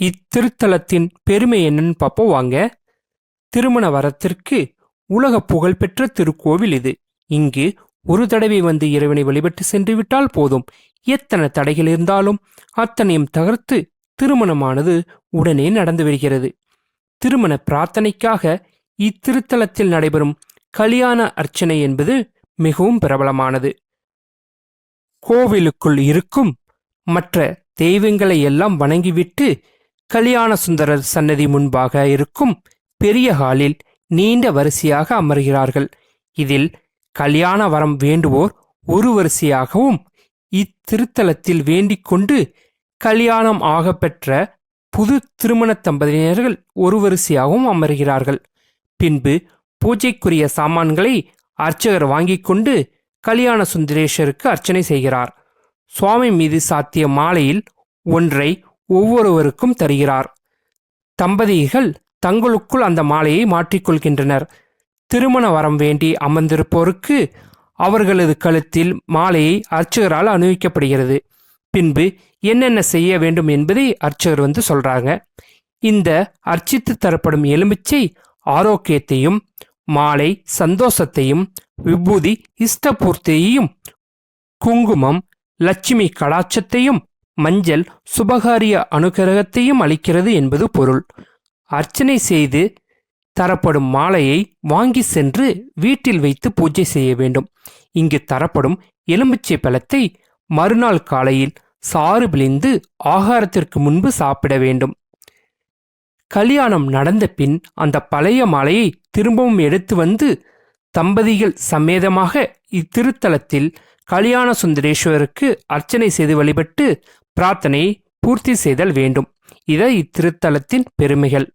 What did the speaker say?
இத்திருத்தலத்தின் பெருமை என்னன்னு பார்ப்போம் வாங்க. திருமண வரத்திற்கு உலக புகழ்பெற்ற திருக்கோவில் இது. இங்கு ஒரு தடவை வந்து இறைவனை வழிபட்டு சென்று விட்டால் போதும், எத்தனை தடைகள் இருந்தாலும் அத்தனையும் தகர்த்து திருமணமானது உடனே நடந்து வருகிறது. திருமண பிரார்த்தனைக்காக இத்திருத்தலத்தில் நடைபெறும் கல்யாண அர்ச்சனை என்பது மிகவும் பிரபலமானது. கோவிலுக்குள் இருக்கும் மற்ற தெய்வங்களை எல்லாம் வணங்கிவிட்டு கல்யாண சுந்தரர் சன்னதி முன்பாக இருக்கும் பெரிய ஹாலில் நீண்ட வரிசையாக அமர்கிறார்கள். இதில் கல்யாண வரம் வேண்டுவோர் ஒரு வரிசையாகவும், இத்திருத்தலத்தில் வேண்டிக் கொண்டு கல்யாணம் ஆகப்பெற்ற புது திருமண தம்பதியினர்கள் ஒரு வரிசையாகவும் அமர்கிறார்கள். பின்பு பூஜைக்குரிய சாமான்களை அர்ச்சகர் வாங்கிக் கொண்டு கல்யாண சுந்தரேஸ்வருக்கு அர்ச்சனை செய்கிறார். சுவாமி மீது சாத்திய மாலையில் ஒன்றை ஒவ்வொருவருக்கும் தருகிறார். தம்பதிகள் தங்களுக்குள் அந்த மாலையை மாற்றிக்கொள்கின்றனர். திருமண வரம் வேண்டி அமர்ந்திருப்போருக்கு அவர்களது கழுத்தில் மாலையை அர்ச்சகரால் அணிவிக்கப்படுகிறது. பின்பு என்னென்ன செய்ய வேண்டும் என்பதை அர்ச்சகர் சொல்றாங்க. இந்த அர்ச்சித்து தரப்படும் எலுமிச்சை ஆரோக்கியத்தையும், மாலை சந்தோஷத்தையும், விபூதி இஷ்டபூர்த்தியையும், குங்குமம் லட்சுமி கடாட்சத்தையும், மஞ்சள் சுபகாரிய அனுகிரகத்தையும் அளிக்கிறது என்பது பொருள். அர்ச்சனை செய்து தரப்படும் மாலையை வாங்கி சென்று வீட்டில் வைத்து பூஜை செய்ய வேண்டும். இங்கு தரப்படும் எலுமிச்சை பழத்தை மறுநாள் காலையில் சாறு பிழிந்து ஆகாரத்திற்கு முன்பு சாப்பிட வேண்டும். கல்யாணம் நடந்த பின் அந்த பழைய மாலையை திரும்பவும் எடுத்து வந்து தம்பதிகள் சமேதமாக இத்திருத்தலத்தில் கல்யாண சுந்தரேஸ்வருக்கு அர்ச்சனை செய்து வழிபட்டு பிரார்த்தனையை பூர்த்தி செய்தல் வேண்டும். இதை இத்திருத்தலத்தின் பெருமைகள்.